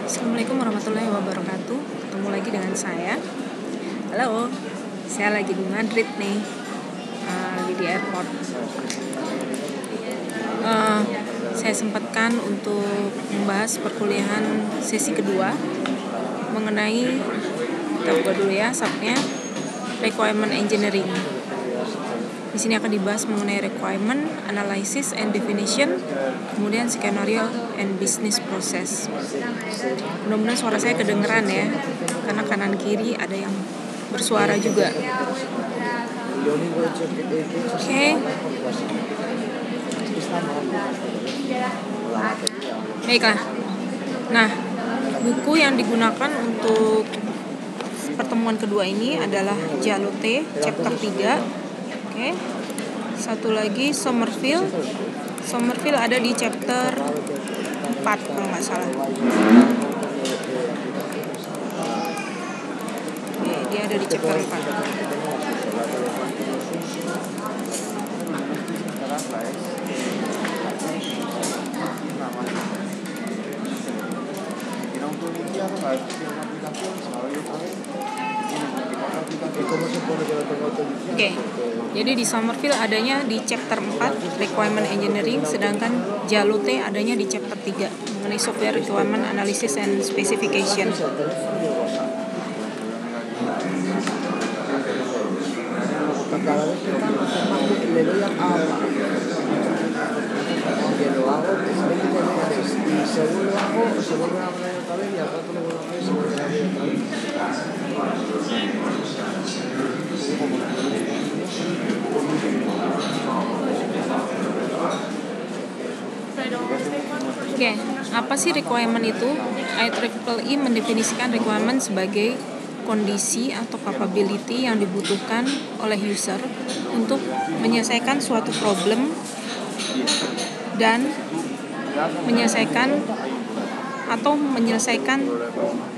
Assalamualaikum warahmatullahi wabarakatuh. Ketemu lagi dengan saya. Halo, saya lagi di Madrid nih, lagi di airport. Saya sempatkan untuk membahas perkuliahan sesi kedua mengenai, kita buka dulu ya subnya, requirement engineering. Di sini akan dibahas mengenai requirement, analysis and definition, kemudian skenario and business process. Mudah-mudahan suara saya kedengeran ya, karena kanan kiri ada yang bersuara juga. Oke. Baiklah. Nah, buku yang digunakan untuk pertemuan kedua ini adalah Jalote, chapter 3. Oke. Satu lagi Somerville ada di chapter 4 kalau nggak salah. Oke, dia ada di chapter 4. Oke, jadi di Somerville adanya di chapter 4 requirement engineering, sedangkan Jalote adanya di chapter 3 mengenai software requirement analysis and specification. Oke, apa sih requirement itu? IEEE mendefinisikan requirement sebagai kondisi atau capability yang dibutuhkan oleh user untuk menyelesaikan suatu problem dan menyelesaikan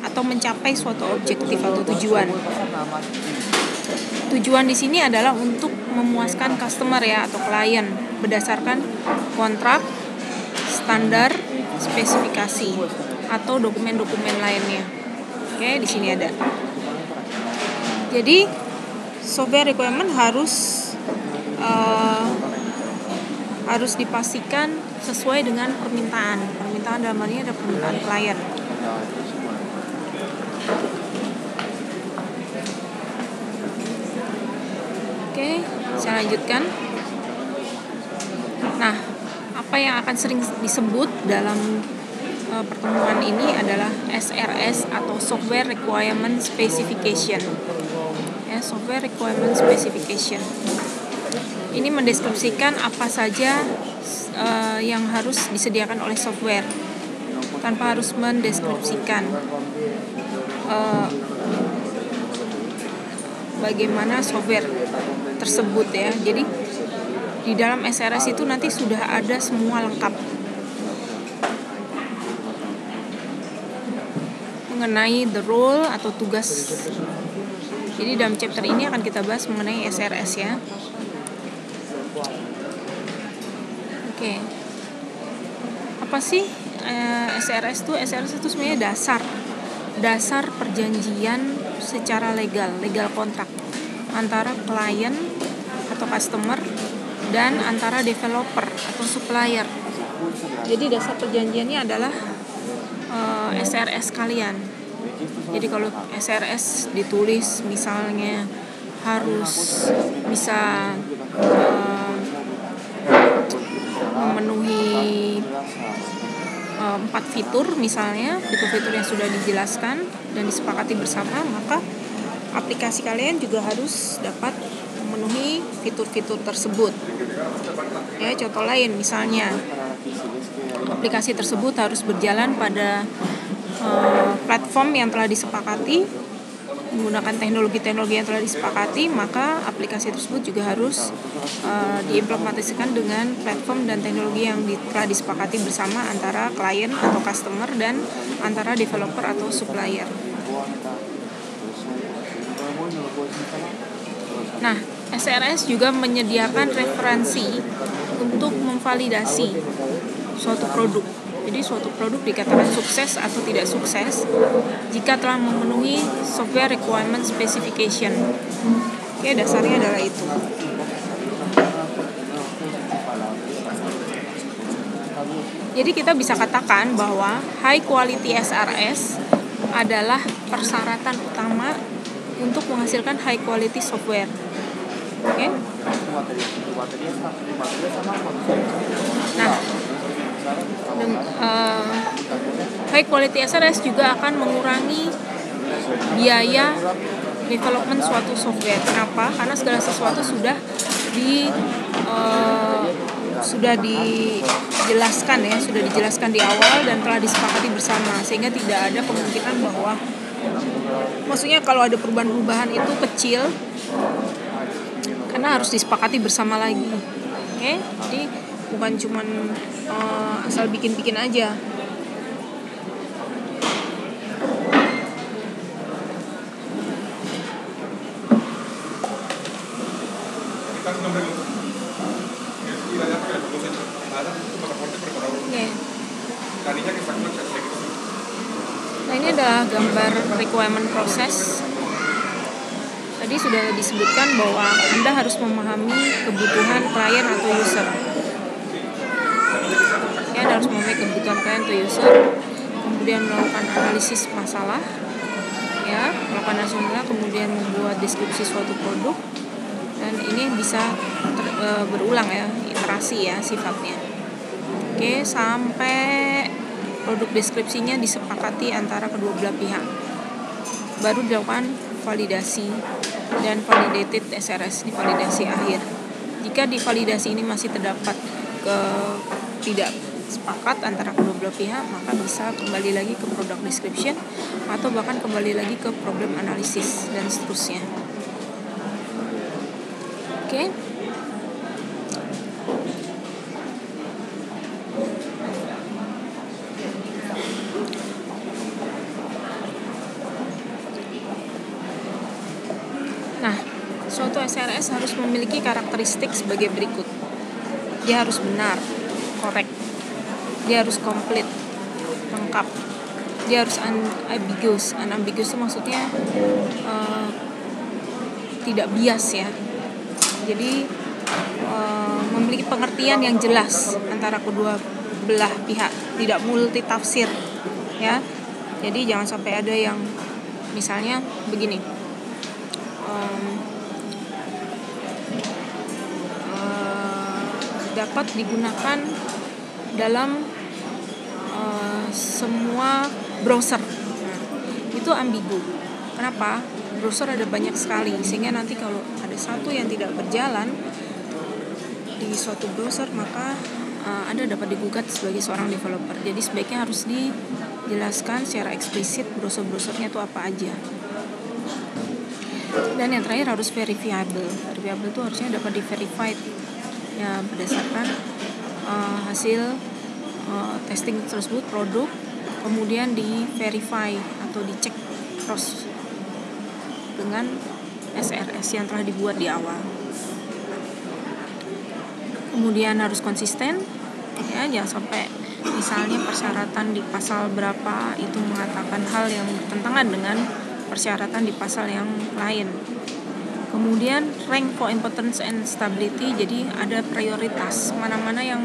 atau mencapai suatu objektif atau tujuan. Tujuan di sini adalah untuk memuaskan customer ya atau klien berdasarkan kontrak, standar, spesifikasi atau dokumen-dokumen lainnya. Oke, di sini ada. Jadi software requirement harus dipastikan sesuai dengan permintaan. Permintaan dalam hal ini ada permintaan klien. Oke, saya lanjutkan. Nah, apa yang akan sering disebut dalam pertemuan ini adalah SRS atau Software Requirement Specification. Ya, Software Requirement Specification. Ini mendeskripsikan apa saja yang harus disediakan oleh software tanpa harus mendeskripsikan bagaimana software tersebut ya. Jadi di dalam SRS itu nanti sudah ada semua lengkap mengenai the role atau tugas. Jadi dalam chapter ini akan kita bahas mengenai SRS ya. Oke. Apa sih SRS itu? SRS itu sebenarnya dasar perjanjian secara legal kontrak antara klien atau customer dan antara developer atau supplier. Jadi dasar perjanjiannya adalah SRS kalian. Jadi kalau SRS ditulis misalnya harus bisa memenuhi 4 fitur misalnya, fitur-fitur yang sudah dijelaskan dan disepakati bersama, maka aplikasi kalian juga harus dapat memenuhi fitur-fitur tersebut. Ya, contoh lain misalnya aplikasi tersebut harus berjalan pada platform yang telah disepakati, menggunakan teknologi-teknologi yang telah disepakati, maka aplikasi tersebut juga harus diimplementasikan dengan platform dan teknologi yang telah disepakati bersama antara klien atau customer dan antara developer atau supplier. Nah, SRS juga menyediakan referensi untuk memvalidasi suatu produk. Jadi suatu produk dikatakan sukses atau tidak sukses jika telah memenuhi software requirement specification. Oke, dasarnya adalah itu. Jadi kita bisa katakan bahwa high quality SRS adalah persyaratan utama untuk menghasilkan high quality software. Oke. Nah, high quality SRS juga akan mengurangi biaya development suatu software. Kenapa? Karena segala sesuatu sudah dijelaskan di awal dan telah disepakati bersama, sehingga tidak ada kemungkinan bahwa, maksudnya kalau ada perubahan-perubahan itu kecil karena harus disepakati bersama lagi. Oke, jadi bukan cuman asal bikin-bikin aja. Nah, ini adalah gambar requirement process. Tadi sudah disebutkan bahwa Anda harus memahami kebutuhan klien atau user. Anda harus memahami kebutuhan klien atau user, kemudian melakukan analisis masalah, melakukan analisis masalah, kemudian membuat deskripsi suatu produk, dan ini bisa berulang iterasi sifatnya. Oke, sampai produk deskripsinya disepakati antara kedua belah pihak. Baru dilakukan validasi dan validated SRS, di validasi akhir. Jika di validasi ini masih terdapat tidak sepakat antara kedua belah pihak, maka bisa kembali lagi ke product description atau bahkan kembali lagi ke problem analisis dan seterusnya. Oke. Nah, suatu SRS harus memiliki karakteristik sebagai berikut. Dia harus benar, korek. Dia harus komplit, lengkap. Dia harus unambiguous. Unambiguous itu maksudnya tidak bias ya. Jadi memiliki pengertian yang jelas antara kedua belah pihak, tidak multi tafsir ya. Jadi jangan sampai ada yang misalnya begini. Dapat digunakan dalam semua browser. Itu ambigu. Kenapa? Browser ada banyak sekali, sehingga nanti kalau ada satu yang tidak berjalan di suatu browser, maka Anda dapat digugat sebagai seorang developer. Jadi sebaiknya harus dijelaskan secara eksplisit browser-browsernya itu apa aja. Dan yang terakhir harus verifiable. Verifiable itu harusnya dapat di-verified ya berdasarkan hasil testing tersebut produk, kemudian di-verify atau dicek cross dengan SRS yang telah dibuat di awal. Kemudian harus konsisten ya, jangan sampai misalnya persyaratan di pasal berapa itu mengatakan hal yang bertentangan dengan persyaratan di pasal yang lain. Kemudian rank for importance and stability, jadi ada prioritas mana-mana yang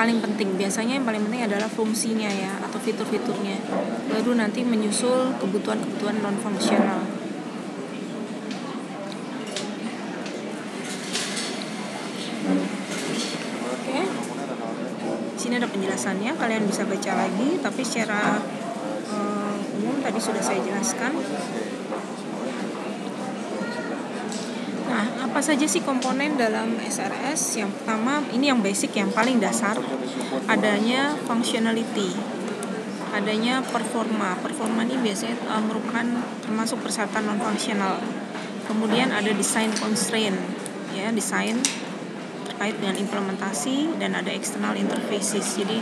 paling penting. Biasanya yang paling penting adalah fungsinya ya, atau fitur-fiturnya. Baru nanti menyusul kebutuhan-kebutuhan non-fungsional. Oke. Sini ada penjelasannya, kalian bisa baca lagi, tapi secara umum tadi sudah saya jelaskan. Nah, apa saja sih komponen dalam SRS? Yang pertama, ini yang basic, yang paling dasar, adanya functionality, adanya performa. Performa ini biasanya merupakan termasuk persyaratan non-functional. Kemudian ada design constraint, ya, desain terkait dengan implementasi, dan ada external interfaces. Jadi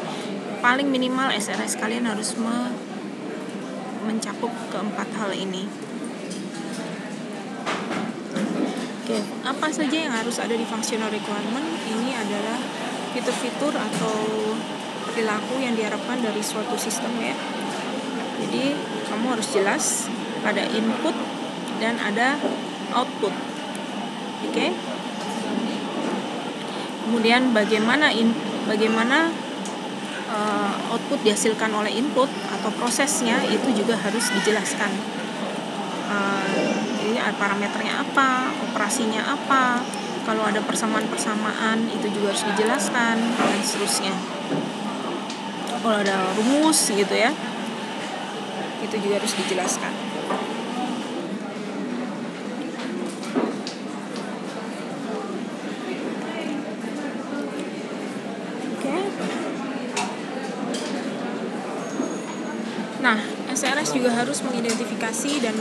paling minimal SRS kalian harus mencakup keempat hal ini. Oke, apa saja yang harus ada di functional requirement? Ini adalah fitur-fitur atau perilaku yang diharapkan dari suatu sistem ya. Jadi kamu harus jelas ada input dan ada output. Oke. Kemudian bagaimana output dihasilkan oleh input atau prosesnya itu juga harus dijelaskan. Jadi parameternya apa, operasinya apa, kalau ada persamaan-persamaan itu juga harus dijelaskan dan seterusnya. Kalau ada rumus gitu ya, itu juga harus dijelaskan. Nah, SRS juga harus mengidentifikasi dan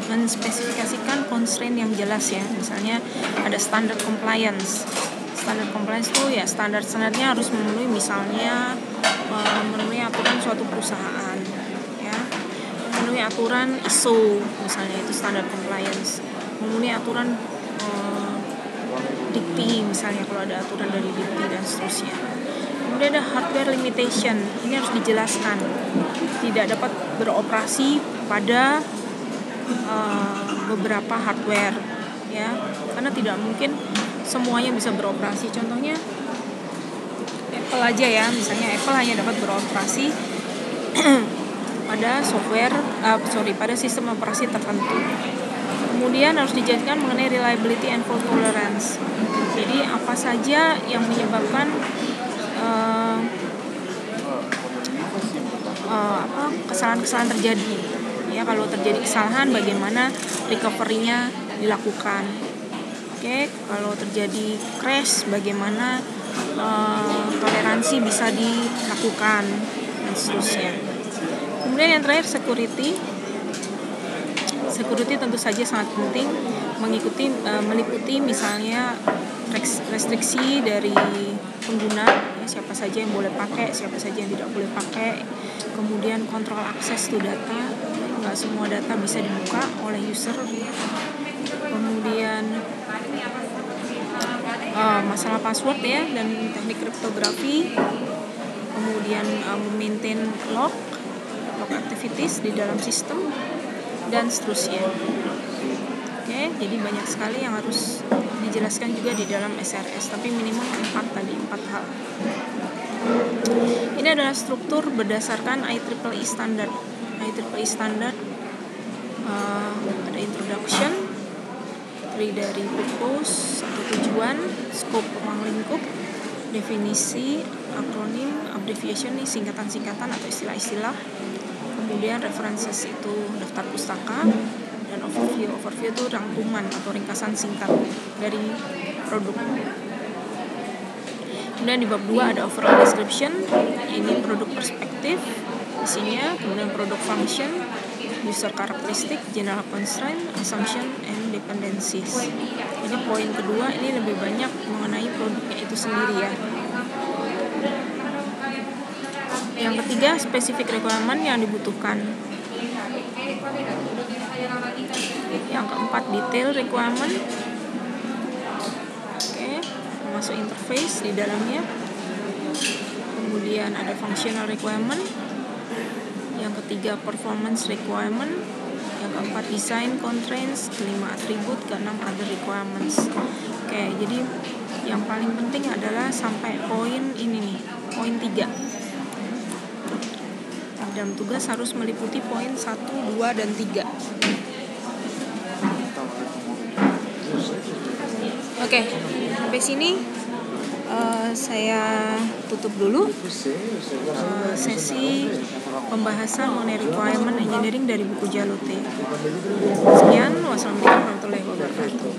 menspesifikasikan constraint yang jelas ya. Misalnya ada standard compliance. Standard compliance itu ya standar-standarnya harus memenuhi, misalnya memenuhi aturan suatu perusahaan ya. Memenuhi aturan ISO misalnya, itu standard compliance. Memenuhi aturan DICTI misalnya kalau ada aturan dari DICTI dan seterusnya. Kemudian ada hardware limitation, ini harus dijelaskan. Tidak dapat beroperasi pada beberapa hardware ya, karena tidak mungkin semuanya bisa beroperasi. Contohnya Apple aja ya, misalnya Apple hanya dapat beroperasi pada pada sistem operasi tertentu. Kemudian harus dijelaskan mengenai reliability and fault tolerance. Jadi apa saja yang menyebabkan kesalahan-kesalahan terjadi ya. Kalau terjadi kesalahan, bagaimana recovery-nya dilakukan. Oke, kalau terjadi crash, bagaimana toleransi bisa dilakukan dan seterusnya. Kemudian yang terakhir security tentu saja sangat penting, meliputi misalnya restriksi dari pengguna ya, siapa saja yang boleh pakai, siapa saja yang tidak boleh pakai. Kemudian kontrol akses to data, nggak semua data bisa dibuka oleh user. Kemudian masalah password ya, dan teknik kriptografi. Kemudian maintain log activities di dalam sistem dan seterusnya. Oke, jadi banyak sekali yang harus dijelaskan juga di dalam SRS, tapi minimum 4 hal. Ini adalah struktur berdasarkan IEEE standar. IEEE standar ada introduction, dari purpose atau tujuan, scope ruang lingkup, definisi, akronim, abbreviation nih singkatan-singkatan atau istilah-istilah. Kemudian references itu daftar pustaka, dan overview itu rangkuman atau ringkasan singkat dari produk. Kemudian di bab 2 ada overall description, ini produk perspektif isinya. Kemudian produk function, user characteristic, general constraint, assumption, and dependencies. Jadi poin kedua ini lebih banyak mengenai produknya itu sendiri ya. Yang ketiga, specific requirement yang dibutuhkan. Yang keempat, detail requirement. Oke, masuk interface di dalamnya. Kemudian ada functional requirement. Yang ketiga, performance requirement. Yang keempat, design constraints. Kelima, attribute. Keenam, other requirements. Oke, jadi yang paling penting adalah sampai poin ini nih, poin 3. Dalam tugas harus meliputi poin 1, 2, dan 3. Oke, sampai sini saya tutup dulu sesi pembahasan mengenai requirement engineering dari buku Jalute. Sekian, wassalamualaikum warahmatullahi wabarakatuh.